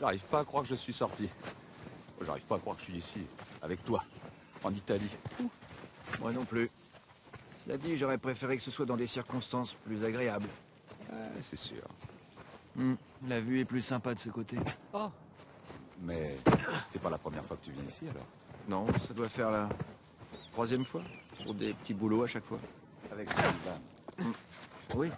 J'arrive pas à croire que je suis sorti. J'arrive pas à croire que je suis ici, avec toi, en Italie. Moi non plus. Cela dit, j'aurais préféré que ce soit dans des circonstances plus agréables. C'est sûr. La vue est plus sympa de ce côté. Oh. Mais c'est pas la première fois que tu viens ici, alors? Non, ça doit faire la 3e fois. Pour des petits boulots à chaque fois. Avec Sullivan. Oui.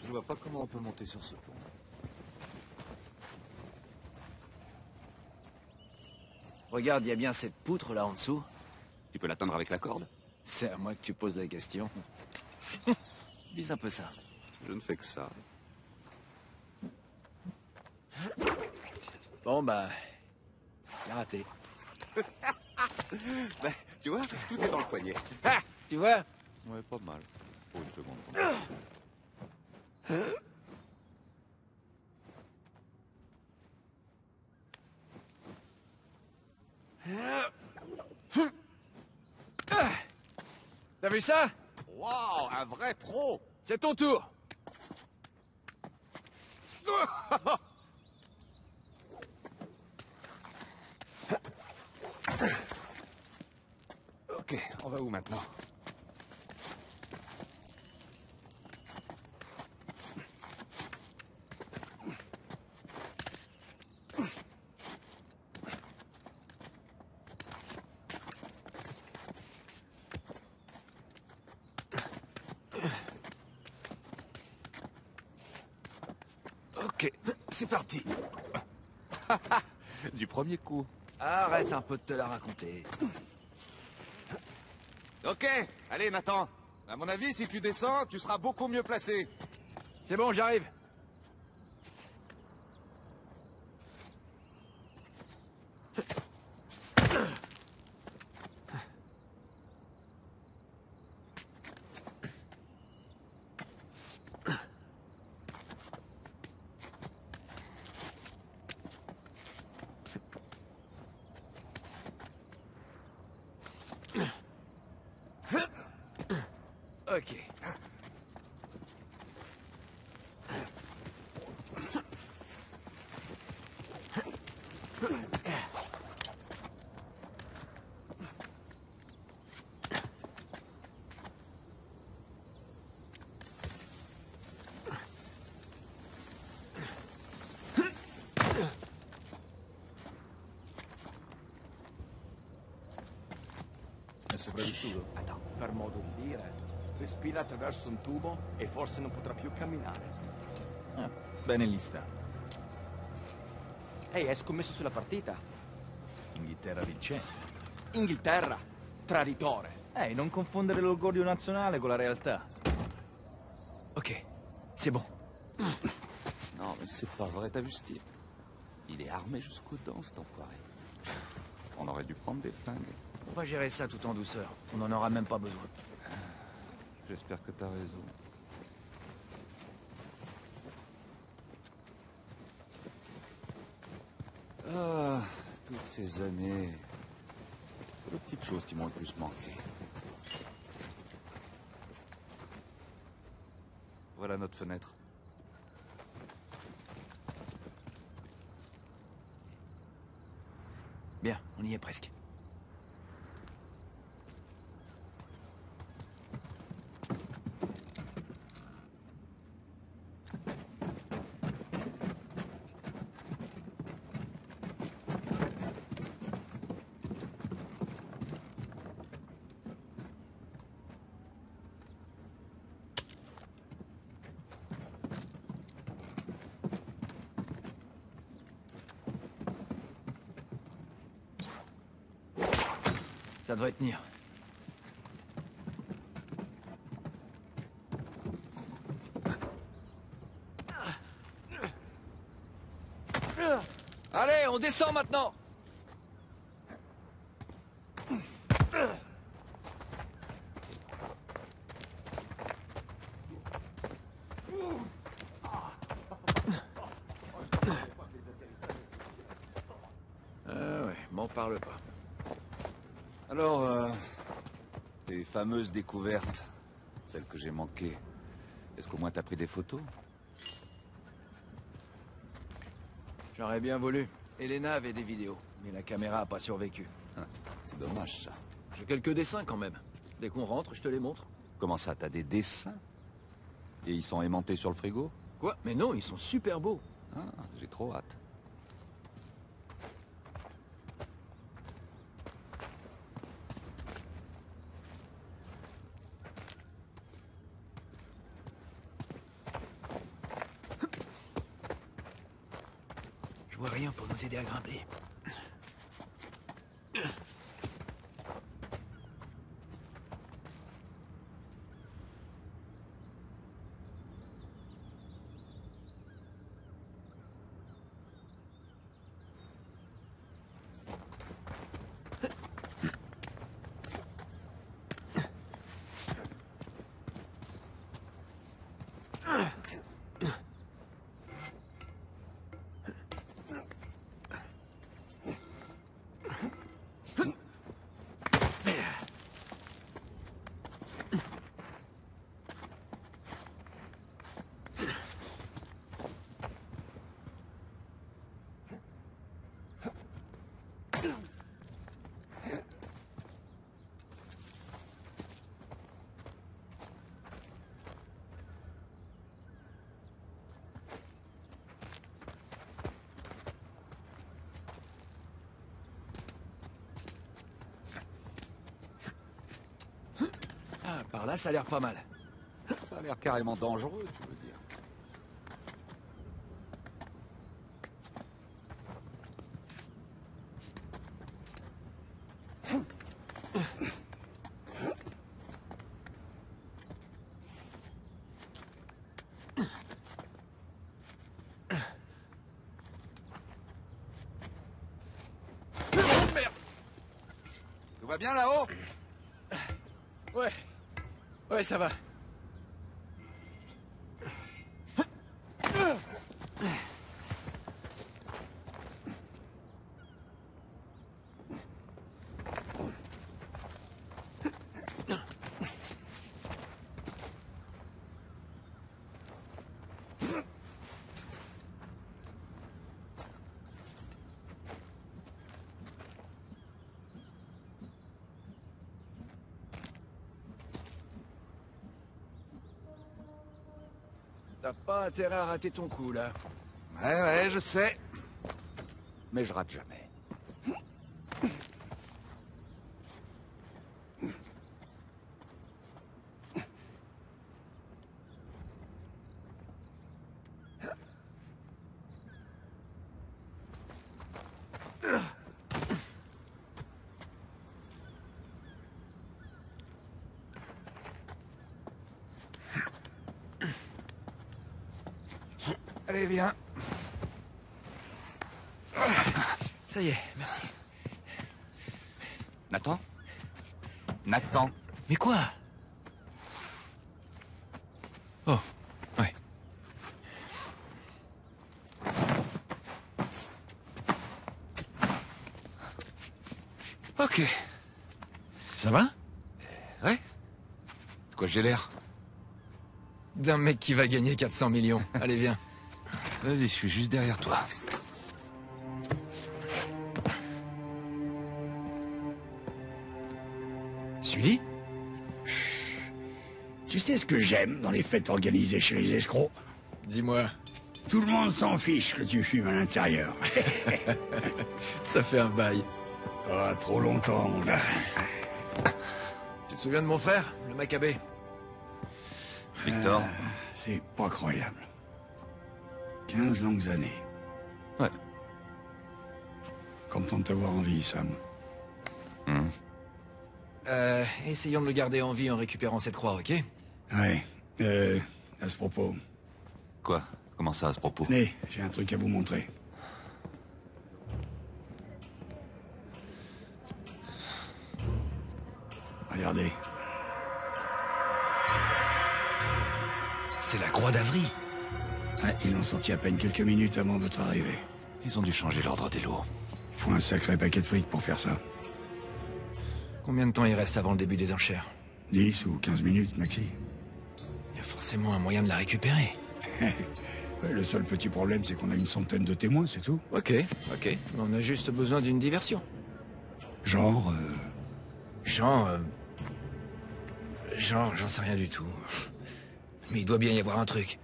Je vois pas comment on peut monter sur ce pont. Regarde, il y a bien cette poutre là en dessous. Tu peux l'atteindre avec la corde? C'est à moi que tu poses la question. Vise un peu ça. Je ne fais que ça. Bon bah... c'est raté. Ben, tu vois, tout est dans le poignet. Ah, tu vois? Ouais, pas mal. Pour une seconde. T'as vu ça? Waouh, un vrai pro! C'est ton tour. Ok, on va où maintenant? Ok, c'est parti. Du premier coup. Arrête un peu de te la raconter. Ok, allez Nathan. À mon avis, si tu descends, tu seras beaucoup mieux placé. C'est bon, j'arrive. Ok. E soprattutto, per modo di dire, respira attraverso un tubo e forse non potrà più camminare. Bene lì sta. Ehi, hai scommesso sulla partita? Inghilterra vincente. Inghilterra, traditore. Ehi, non confondere l'orgoglio nazionale con la realtà. Ok, c'est bon. Non, mais c'est pas vrai, t'as vu ce type? Il est armé jusqu'aux dents, cet enfoiré. On aurait dû prendre des flingues. On va gérer ça tout en douceur. On n'en aura même pas besoin. J'espère que t'as raison. Ah, toutes ces années... C'est les petites choses qui m'ont le plus manqué. Voilà notre fenêtre. Bien, on y est presque. Ça devrait tenir. Allez, on descend maintenant. reparle pas. Alors, tes fameuses découvertes, celles que j'ai manquées, est-ce qu'au moins t'as pris des photos? J'aurais bien voulu. Elena avait des vidéos, mais la caméra a pas survécu. Ah, c'est dommage, ça. J'ai quelques dessins quand même. Dès qu'on rentre, je te les montre. Comment ça, t'as des dessins? Et ils sont aimantés sur le frigo? Quoi? Mais non, ils sont super beaux. Ah, j'ai trop hâte. Je vois rien pour nous aider à grimper. Ah, par là, ça a l'air pas mal. Ça a l'air carrément dangereux, tu veux dire. Tout va bien là-haut? Ouais. Ouais, ça va. T'as pas intérêt à rater ton coup, là. Ouais, je sais. Mais je rate jamais. Allez, viens. Ça y est, merci. Nathan? Nathan? Mais quoi? Oh, ouais. Ok. Ça va? Ouais? De quoi j'ai l'air? D'un mec qui va gagner 400 millions. Allez, viens. Vas-y, je suis juste derrière toi. Sully? Tu sais ce que j'aime dans les fêtes organisées chez les escrocs? Dis-moi, Tout le monde s'en fiche que tu fumes à l'intérieur. ça fait un bail. Pas trop longtemps, mon gars. Tu te souviens de mon frère, le Maccabée? Victor? C'est pas croyable. 15 longues années. Ouais. Content de te voir en vie, Sam. Essayons de le garder en vie en récupérant cette croix, ok? Ouais, à ce propos. Quoi? Comment ça, à ce propos? Venez, j'ai un truc à vous montrer. Regardez. C'est la croix d'Avry. Ouais, ils l'ont sorti à peine quelques minutes avant votre arrivée. Ils ont dû changer l'ordre des lots. Faut un sacré paquet de fric pour faire ça. Combien de temps il reste avant le début des enchères? 10 ou 15 minutes, maxi. Il y a forcément un moyen de la récupérer. Ouais, le seul petit problème, c'est qu'on a une centaine de témoins, c'est tout. Ok. On a juste besoin d'une diversion. Genre, Genre, j'en sais rien du tout. Mais il doit bien y avoir un truc.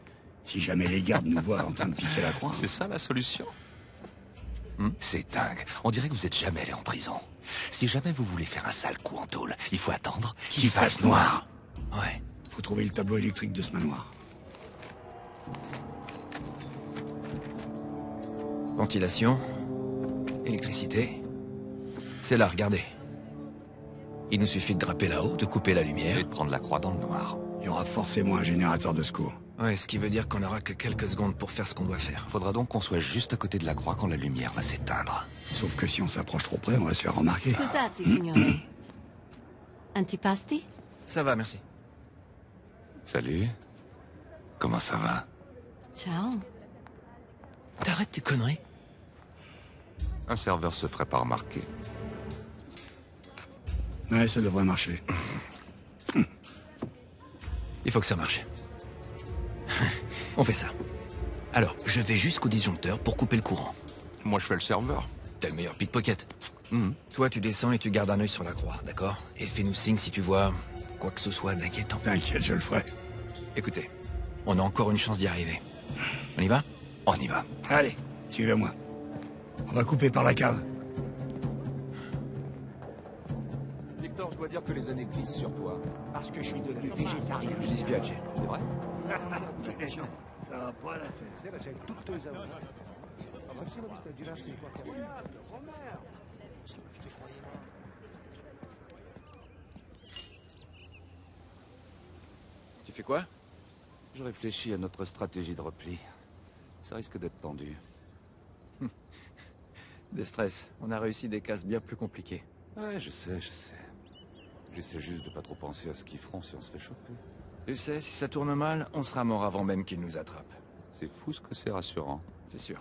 si jamais les gardes nous voient en train de piquer la croix. C'est ça la solution? C'est dingue. On dirait que vous êtes jamais allé en prison. Si jamais vous voulez faire un sale coup en tôle, il faut attendre qu'il fasse noir. Ouais. Faut trouver le tableau électrique de ce manoir. Ventilation. Électricité. C'est là, regardez. Il nous suffit de grimper là-haut, de couper la lumière. Et de prendre la croix dans le noir. Il y aura forcément un générateur de secours. Ouais, ce qui veut dire qu'on n'aura que quelques secondes pour faire ce qu'on doit faire. Faudra donc qu'on soit juste à côté de la croix quand la lumière va s'éteindre. Sauf que si on s'approche trop près, on va se faire remarquer. Scusate, signore. Antipasti? Ça va, merci. Salut. Comment ça va? Ciao. T'arrêtes tes conneries? Un serveur se ferait pas remarquer. Ouais, ça devrait marcher. Il faut que ça marche. On fait ça. Alors, je vais jusqu'au disjoncteur pour couper le courant. Moi, je fais le serveur. T'es le meilleur pickpocket. Mhm. Toi, tu descends et tu gardes un œil sur la croix, d'accord? Et fais-nous signe si tu vois quoi que ce soit d'inquiétant. T'inquiète, je le ferai. Écoutez, on a encore une chance d'y arriver. On y va? On y va. Allez, suivez-moi. On va couper par la cave. Victor, je dois dire que les années glissent sur toi. Parce que je suis devenu végétarien. Je dispiace. C'est vrai? Ça va pas la tête. Sera c'è tutto esaurito. Ma se l'ho visto girarsi in qualche volta. Tu fais quoi? Je réfléchis à notre stratégie de repli. Ça risque d'être tendu. Des stress. On a réussi des cases bien plus compliquées. Ouais, je sais. J'essaie juste de pas trop penser à ce qu'ils feront si on se fait choper. Tu sais, si ça tourne mal, on sera mort avant même qu'ils nous attrapent. C'est fou ce que c'est rassurant. C'est sûr.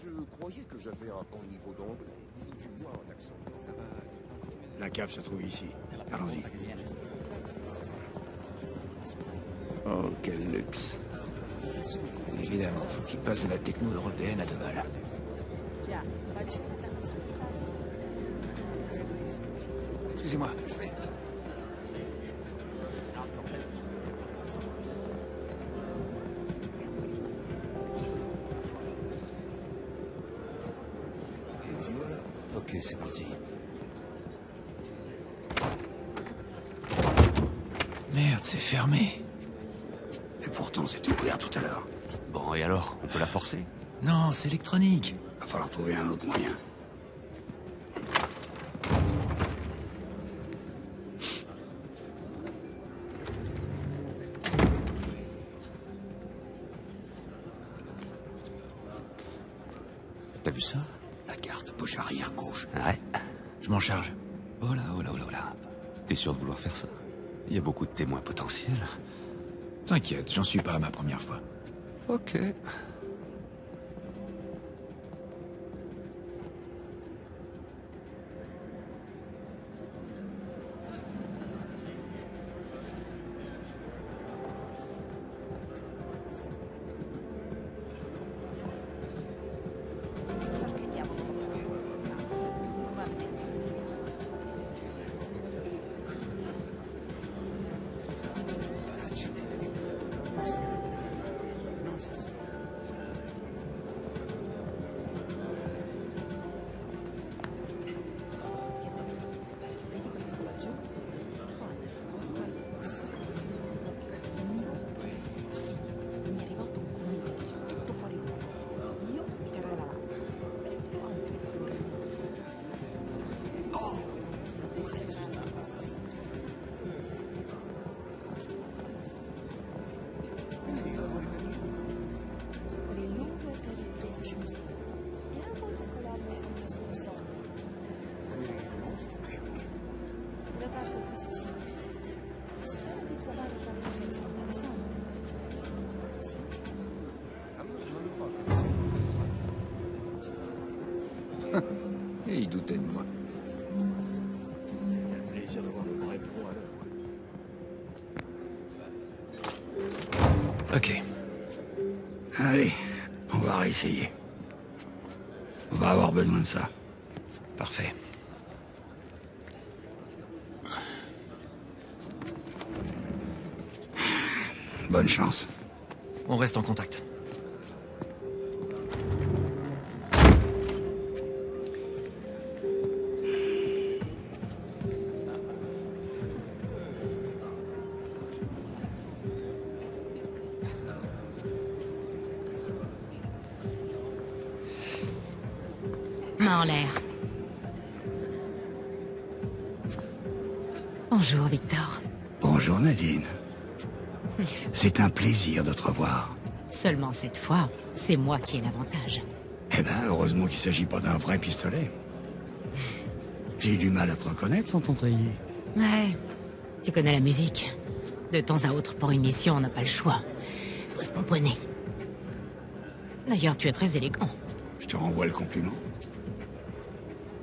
Je croyais que j'avais un bon niveau d'anglais. Tu vois un accent. La cave se trouve ici. Allons-y. Oh, quel luxe. Évidemment, faut qu'il passe à la techno européenne à 2 balles. Excusez-moi. Ok, c'est parti. Merde, c'est fermé. Et pourtant, c'était ouvert tout à l'heure. Bon, et alors? On peut la forcer? Non, c'est électronique. Va falloir trouver un autre moyen. T'as vu ça? La carte bouge arrière gauche. Ouais. Je m'en charge. Oh là. T'es sûr de vouloir faire ça? Il y a beaucoup de témoins potentiels. T'inquiète, j'en suis pas à ma première fois. Ok. Et il doutait de moi. Plaisir de voir le vrai pro à l'œuvre. Ok. Allez, on va réessayer. On va avoir besoin de ça. Parfait. Bonne chance. On reste en contact. Main en l'air. Bonjour, Victor. Bonjour Nadine. C'est un plaisir de te revoir. Seulement cette fois, c'est moi qui ai l'avantage. Eh ben, heureusement qu'il s'agit pas d'un vrai pistolet. J'ai eu du mal à te reconnaître sans ton treillis. Ouais, tu connais la musique. De temps à autre, pour une mission, on n'a pas le choix. Faut se pomponner. D'ailleurs, tu es très élégant. Je te renvoie le compliment.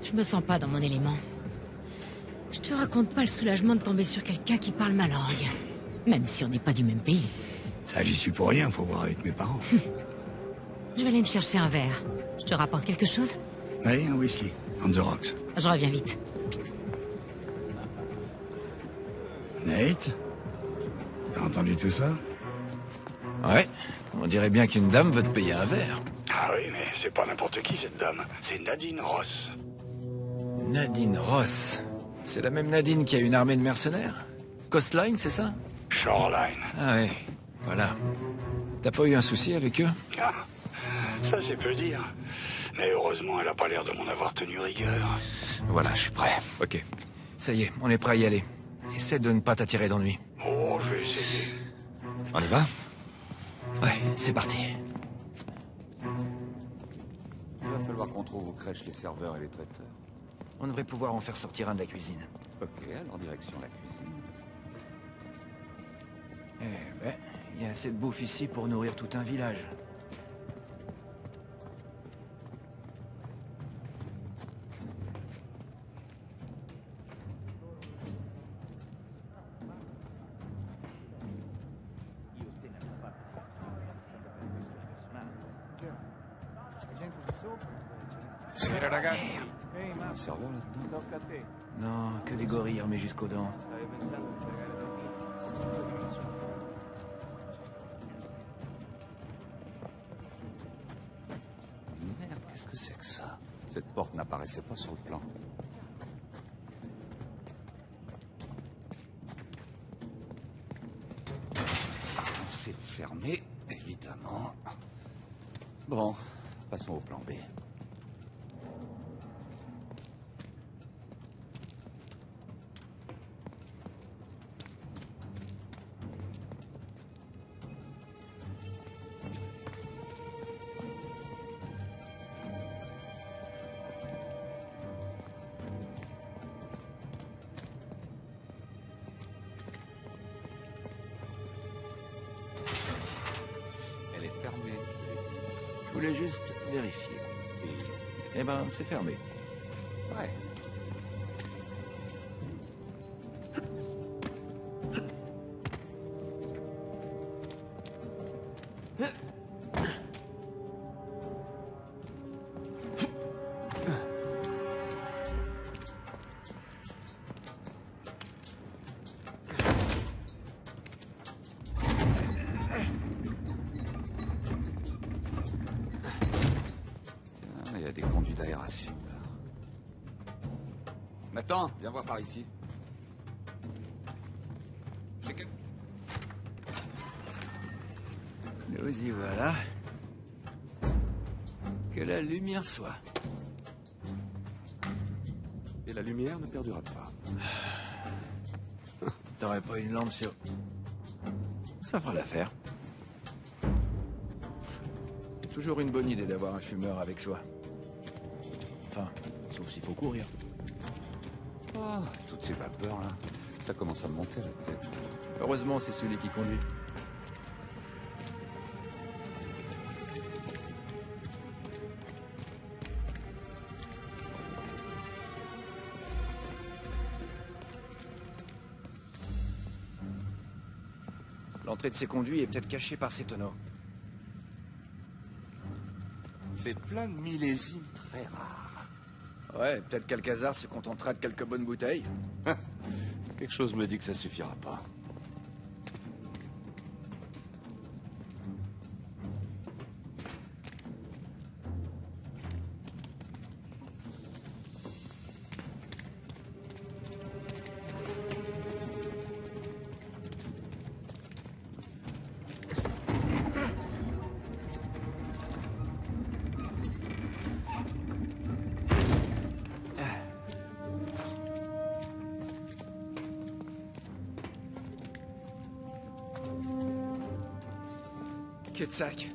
Je me sens pas dans mon élément. Je te raconte pas le soulagement de tomber sur quelqu'un qui parle ma langue. Même si on n'est pas du même pays. Ça, j'y suis pour rien, faut voir avec mes parents. Je vais aller me chercher un verre. Je te rapporte quelque chose? Oui, un whisky. On the rocks. Je reviens vite. Nate? T'as entendu tout ça? Ouais. On dirait bien qu'une dame veut te payer un verre. Ah oui, mais c'est pas n'importe qui, cette dame. C'est Nadine Ross. Nadine Ross. C'est la même Nadine qui a une armée de mercenaires? Coastline, c'est ça? Shoreline. Ah ouais, voilà. T'as pas eu un souci avec eux? Ah, ça c'est peu dire. Mais heureusement, elle a pas l'air de m'en avoir tenu rigueur. Voilà, je suis prêt. Ok. Ça y est, on est prêt à y aller. Essaie de ne pas t'attirer d'ennui. Oh, je vais essayer. On y va? Ouais, c'est parti. Il va falloir qu'on trouve aux crèches les serveurs et les traiteurs. On devrait pouvoir en faire sortir un de la cuisine. Ok, alors direction la cuisine. Eh ben, il y a assez de bouffe ici pour nourrir tout un village. Sera ragazzi. Ehi, Un ma serveur là-dedans? tocca a te. Non, que des gorilles armés jusqu'aux dents. Stavi pensando di pregare da Merde, qu'est-ce que c'est que ça? Cette porte n'apparaissait pas sur le plan. C'est fermé, évidemment. Bon, passons au plan B. Elle est fermée. Je voulais juste vérifier. Eh ben, c'est fermé. Ouais. Tiens, il y a des conduits d'aération là. Nathan, viens voir par ici. Nous y voilà. Que la lumière soit. Et la lumière ne perdura pas. T'aurais pas une lampe sur... Ça fera l'affaire. Toujours une bonne idée d'avoir un fumeur avec soi. Enfin, sauf s'il faut courir. Oh, toutes ces vapeurs là, ça commence à me monter à la tête. Heureusement, c'est celui qui conduit. L'entrée de ces conduits est peut-être cachée par ces tonneaux. C'est plein de millésimes très rares. Ouais, peut-être qu'Alcazar se contentera de quelques bonnes bouteilles. Quelque chose me dit que ça suffira pas. Cul-de-sac.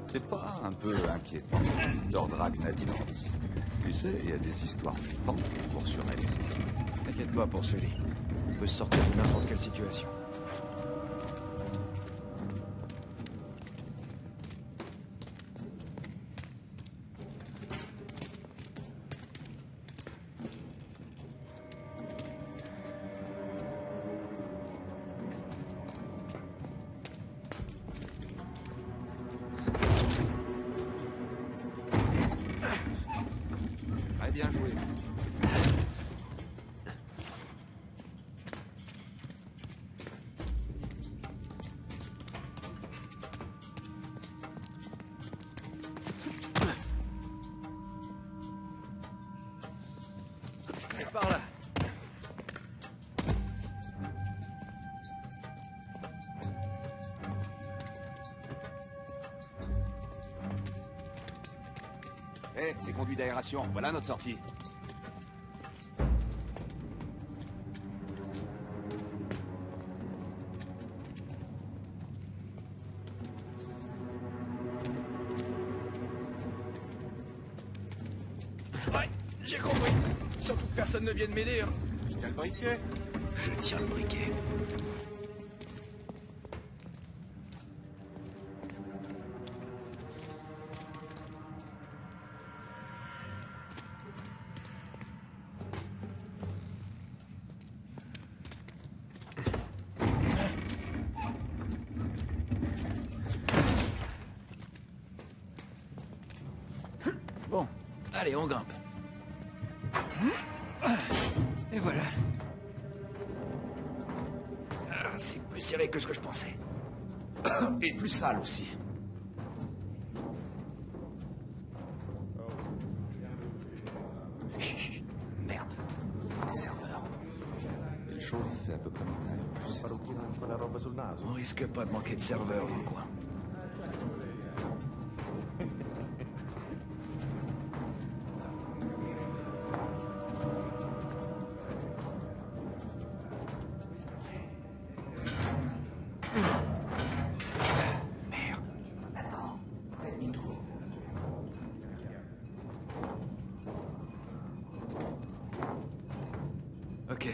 C'est pas un peu inquiétant, Victor Dragnadilance. Tu sais, il y a des histoires flippantes qui courent sur elle ici. T'inquiète pas pour Sully. On peut se sortir de n'importe quelle situation. Très bien joué. Par là. Hé, c'est conduit d'aération. Voilà notre sortie. Ouais, j'ai compris. Surtout que personne ne vienne m'aider. Hein. Je tiens le briquet. Je tiens le briquet. Bon, allez, on grimpe. Et voilà. Ah, c'est plus serré que ce que je pensais. Et plus sale aussi. Chut, merde. Les serveurs. Il chauffe, fait à peu près plus. Parrucchino con quella roba sul naso. On risque pas de manquer de serveurs dans le coin. Ok.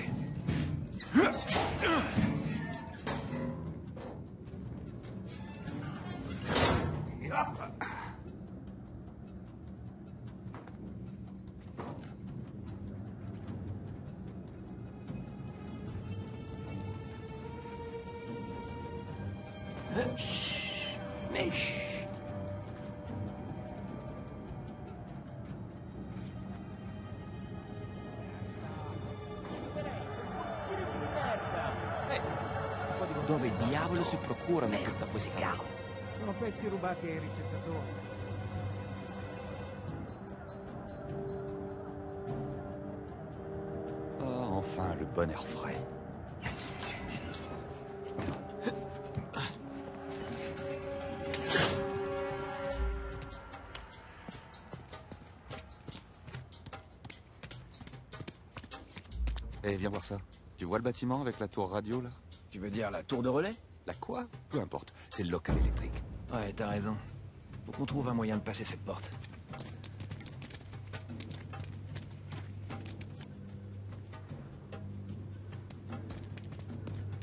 Mais chut. Dove diavolo si procurano tutta questa roba? Sono pezzi rubati ai ricercatori. Oh, enfin, le bon air frais. Eh, viens voir ça. Tu vois le bâtiment avec la tour radio, là? Tu veux dire la tour de relais? La quoi? Peu importe. C'est le local électrique. Ouais, t'as raison. Faut qu'on trouve un moyen de passer cette porte.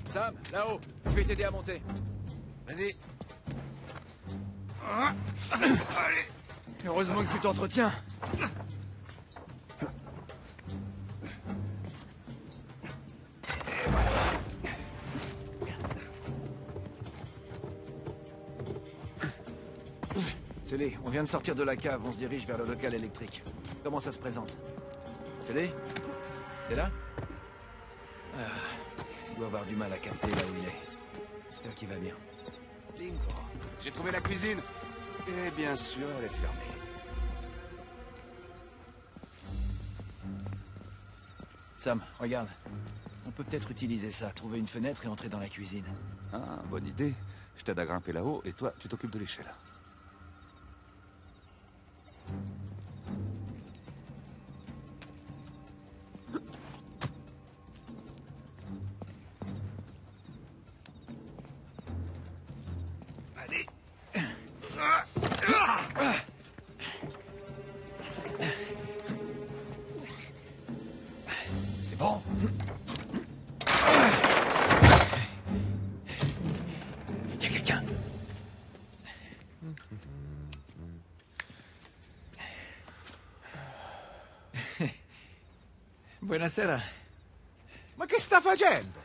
Sam, là-haut, je vais t'aider à monter. Vas-y. Allez. Heureusement que tu t'entretiens. Sully, on vient de sortir de la cave, on se dirige vers le local électrique. Comment ça se présente? Sully? T'es là? Il doit avoir du mal à capter là où il est. J'espère qu'il va bien. Bingo. J'ai trouvé la cuisine. Et bien sûr, elle est fermée. Sam, regarde. On peut peut-être utiliser ça, trouver une fenêtre et entrer dans la cuisine. Ah, bonne idée. Je t'aide à grimper là-haut et toi, tu t'occupes de l'échelle. Allez. C'est bon. Il y a quelqu'un. Buonasera. Ma che sta facendo?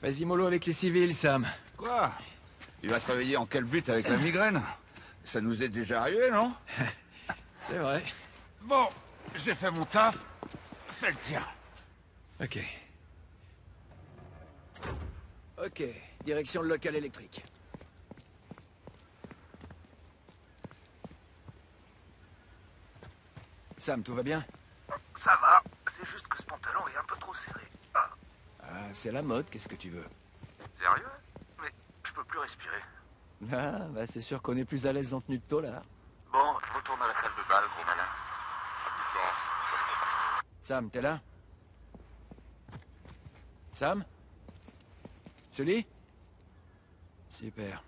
Vas-y mollo avec les civils, Sam. Quoi? Il va se réveiller en quel but avec la migraine? Ça nous est déjà arrivé, non? C'est vrai. Bon, j'ai fait mon taf. Fais le tien. Ok. Ok, direction le local électrique. Sam, tout va bien? Ça va, c'est juste que ce pantalon est un peu trop serré. Ah, Ah, c'est la mode, qu'est-ce que tu veux? sérieux? Mais je peux plus respirer. Ah, bah c'est sûr qu'on est plus à l'aise en tenue de tôlard. Bon, je retourne à la salle de bal, gros malin. Sam, t'es là? Sam? Sully? Super.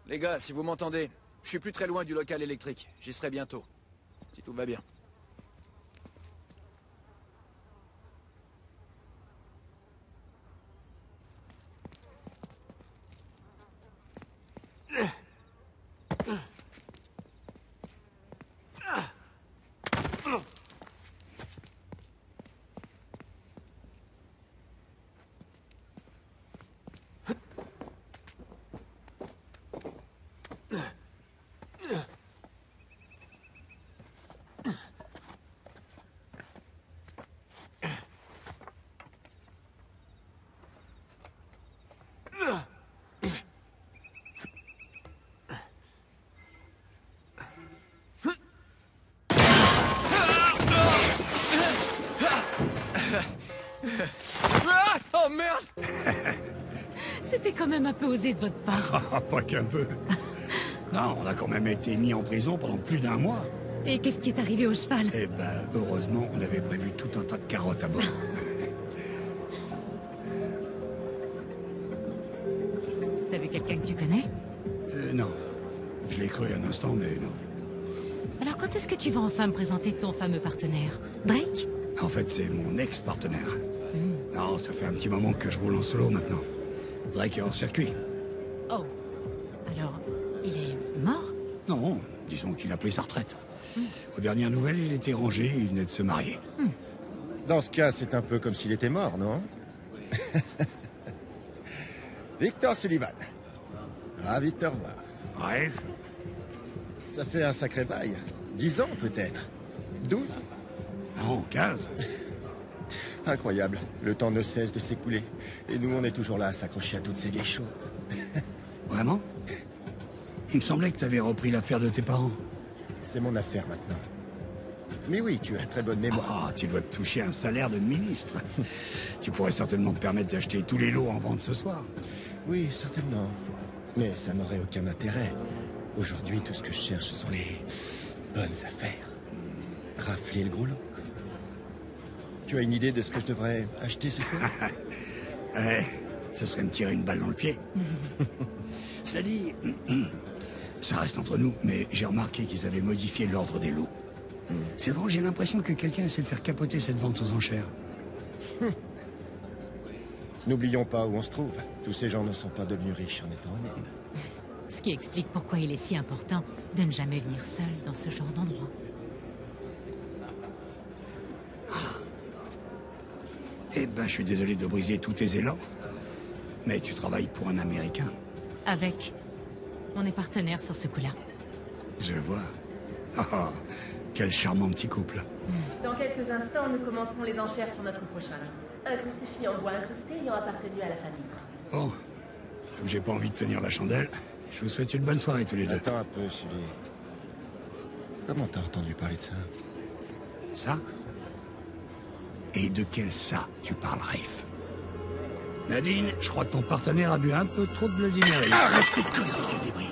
Les gars, si vous m'entendez, je suis plus très loin du local électrique. J'y serai bientôt. Si tout va bien. Ah! Oh merde! C'était quand même un peu osé de votre part. Ah, pas qu'un peu. Non, on a quand même été mis en prison pendant plus d'un mois. Et qu'est-ce qui est arrivé au cheval? Eh ben, heureusement, on avait prévu tout un tas de carottes à bord. T'as vu quelqu'un que tu connais? Non. Je l'ai cru un instant, mais non. Alors quand est-ce que tu vas enfin me présenter ton fameux partenaire? Drake? En fait, c'est mon ex-partenaire. Non, ça fait un petit moment que je roule en solo maintenant. Drake est hors circuit. Oh. Alors, il est mort? Non, disons qu'il a pris sa retraite. Aux dernières nouvelles, il était rangé, il venait de se marier. Dans ce cas, c'est un peu comme s'il était mort, non? Victor Sullivan. Ravi de te revoir. Ouais, Ça fait un sacré bail. 10 ans, peut-être. 12? non, 15. Incroyable. Le temps ne cesse de s'écouler. Et nous, on est toujours là à s'accrocher à toutes ces vieilles choses. Vraiment? Il me semblait que tu avais repris l'affaire de tes parents. C'est mon affaire maintenant. Mais oui, tu as très bonne mémoire. Ah, tu dois te toucher un salaire de ministre. Tu pourrais certainement te permettre d'acheter tous les lots en vente ce soir. Oui, certainement. Mais ça n'aurait aucun intérêt. Aujourd'hui, tout ce que je cherche sont les bonnes affaires. Rafler le gros lot. Tu as une idée de ce que je devrais acheter ce soir? Ouais, ce serait me tirer une balle dans le pied. Cela dit, Ça reste entre nous, mais j'ai remarqué qu'ils avaient modifié l'ordre des lots. C'est drôle, j'ai l'impression que quelqu'un essaie de faire capoter cette vente aux enchères. N'oublions pas où on se trouve. Tous ces gens ne sont pas devenus riches en étant honnêtes. Ce qui explique pourquoi il est si important de ne jamais venir seul dans ce genre d'endroit. Eh ben, je suis désolé de briser tous tes élans. Mais tu travailles pour un Américain. Avec. On est partenaires sur ce coup-là. Je vois. Ah, quel charmant petit couple. Dans quelques instants, nous commencerons les enchères sur notre prochain lot. Un crucifix en bois incrusté ayant appartenu à la famille. Bon, comme j'ai pas envie de tenir la chandelle, je vous souhaite une bonne soirée tous les deux. Attends un peu, Sully. Comment t'as entendu parler de ça? Ça? Et de quel ça tu parles, Rafe? Nadine, je crois que ton partenaire a bu un peu trop de Bloody Mary. Arrête tes conneries, vieux débris!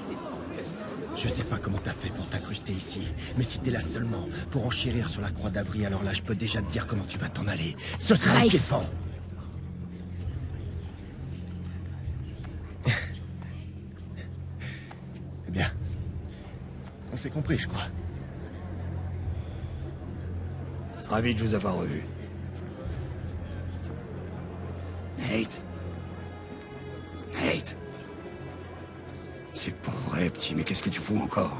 Je sais pas comment t'as fait pour t'incruster ici, mais si t'es là seulement pour enchérir sur la croix d'Avry, alors là, je peux déjà te dire comment tu vas t'en aller. Ce sera Rafe. kiffant! Eh bien, on s'est compris, je crois. Ravi de vous avoir revu. Nate? Nate? C'est pas vrai, petit, mais qu'est-ce que tu fous encore?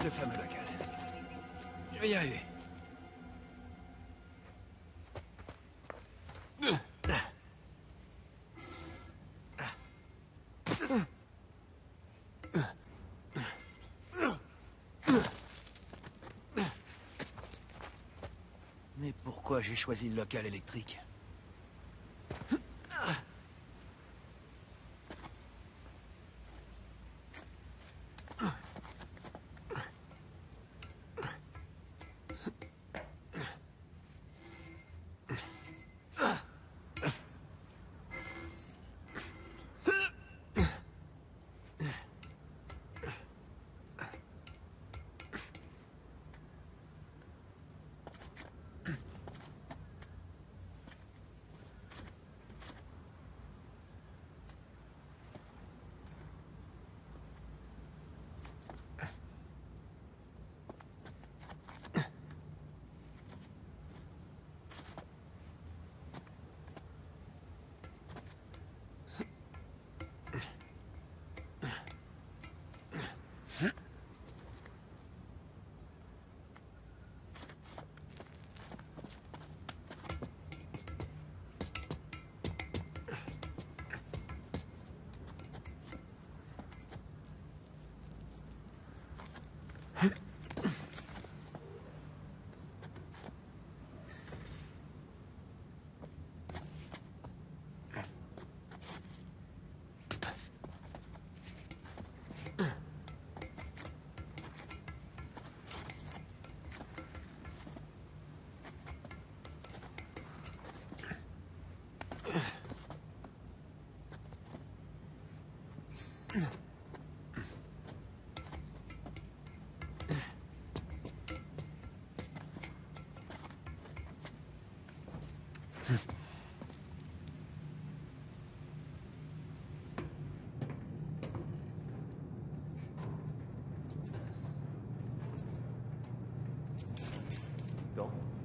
Le fameux local. Je vais y arriver. Mais pourquoi j'ai choisi le local électrique?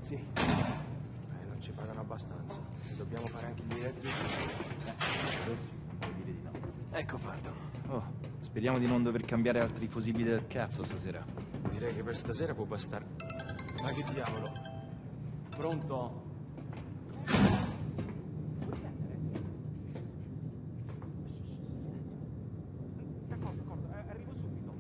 Sì. Non ci pagano abbastanza. Se dobbiamo fare anche gli elettrici. Adesso vuol dire di no. Ecco fatto. Oh, speriamo di non dover cambiare altri fusibili del cazzo stasera. Direi che per stasera può bastare. Ma che diavolo? Pronto? Arrivo subito.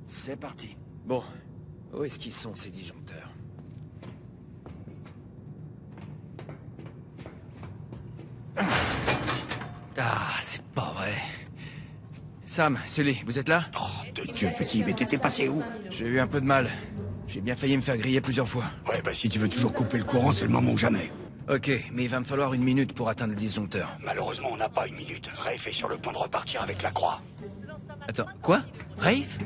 C'est parti. Bon, où est-ce qu'ils sont, ces disjoncteurs? Sam, Sully, vous êtes là? Oh, de Dieu, petit, mais t'étais passé où? J'ai eu un peu de mal. J'ai bien failli me faire griller plusieurs fois. Ouais, bah si tu veux toujours couper le courant, c'est le moment ou jamais. Ok, mais il va me falloir 1 minute pour atteindre le disjoncteur. Malheureusement, on n'a pas 1 minute. Rafe est sur le point de repartir avec la croix. Attends, quoi? Rafe?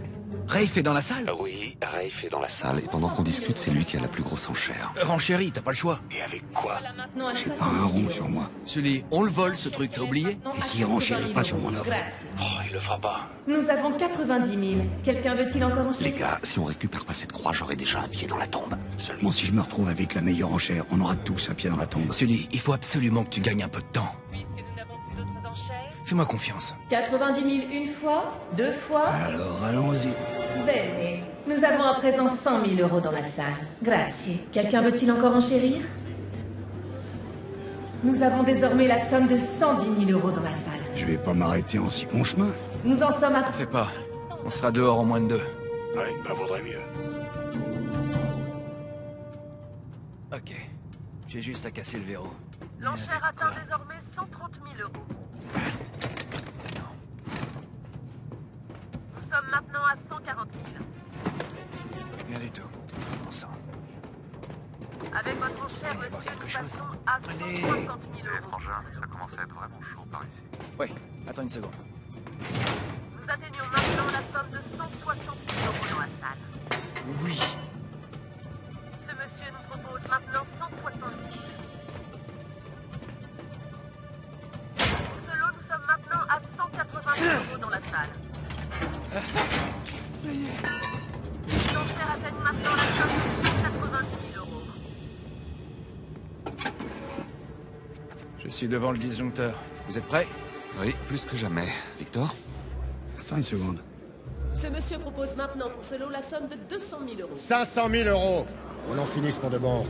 Rafe est dans la salle? Oui, Rafe est dans la salle, et pendant qu'on discute, c'est lui qui a la plus grosse enchère. Renchéri, t'as pas le choix. Et avec quoi? Voilà maintenant à J'ai pas 60 un 000 rond euros. sur moi. Sully, on le vole ce truc, t'as oublié? Et s'il renchérit pas sur mon offre? Grazie. Oh, il le fera pas. Nous avons 90 000. Quelqu'un veut-il encore Les enchérir? gars, si on récupère pas cette croix, j'aurai déjà un pied dans la tombe. Seulement si je me retrouve avec la meilleure enchère, on aura tous un pied dans la tombe. Sully, il faut absolument que tu gagnes un peu de temps. Puisque nous n'avons plus d'autres enchères. Fais-moi confiance. 90 000 une fois, 2 fois. Alors, allons-y. Bene. Nous avons à présent 100 000 euros dans la salle. Grazie. Quelqu'un veut-il encore enchérir? Nous avons désormais la somme de 110 000 euros dans la salle. Je vais pas m'arrêter en si bon chemin. Nous en sommes à... Fais pas. On sera dehors en moins de 2. Ouais, bah vaudrait mieux. Ok. J'ai juste à casser le verrou. L'enchère atteint désormais 130 000 euros. Nous sommes maintenant à 140 000. Rien du tout. Bon sang. Avec votre enchère, monsieur, quelque nous chose. passons à 160 000 euros. Ça commence à être vraiment chaud par ici. Ouais, attends une seconde. Nous atteignons maintenant la somme de 160 000 euros dans la salle. Oui. Ce monsieur nous propose maintenant 170 000. Pour ce lot, nous sommes maintenant à 180 000 euros dans la salle. Ça y est. Les enchères atteignent maintenant la somme de 190 000 euros. Je suis devant le disjoncteur. Vous êtes prêts? Oui, plus que jamais. Victor? Attends une seconde. Ce monsieur propose maintenant pour ce lot la somme de 200 000 euros. 500 000 euros. On en finisse pour de bon.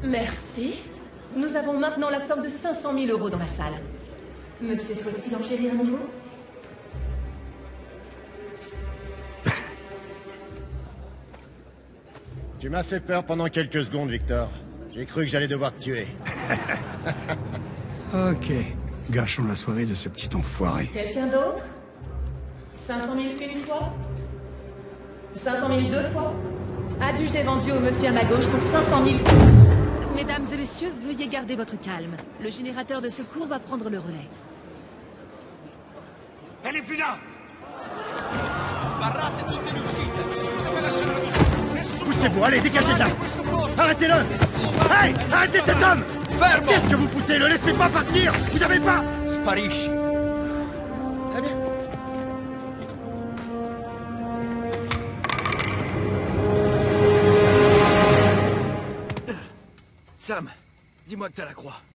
Merci. Nous avons maintenant la somme de 500 000 euros dans la salle. Monsieur souhaite-t-il enchérir à nouveau? Tu m'as fait peur pendant quelques secondes, Victor. J'ai cru que j'allais devoir te tuer. Ok. Gâchons la soirée de ce petit enfoiré. Quelqu'un d'autre? 500 000 une fois? 500 000 deux fois? Adjugé vendu au monsieur à ma gauche pour 500 000... Mesdames et messieurs, veuillez garder votre calme. Le générateur de secours va prendre le relais. Elle est plus là! Poussez-vous, allez, dégagez de là! Arrêtez-le! Hey! Arrêtez cet homme! Qu'est-ce que vous foutez? Le laissez pas partir! Vous n'avez pas... Sparisci. Très bien. Sam, dis-moi que t'as la croix.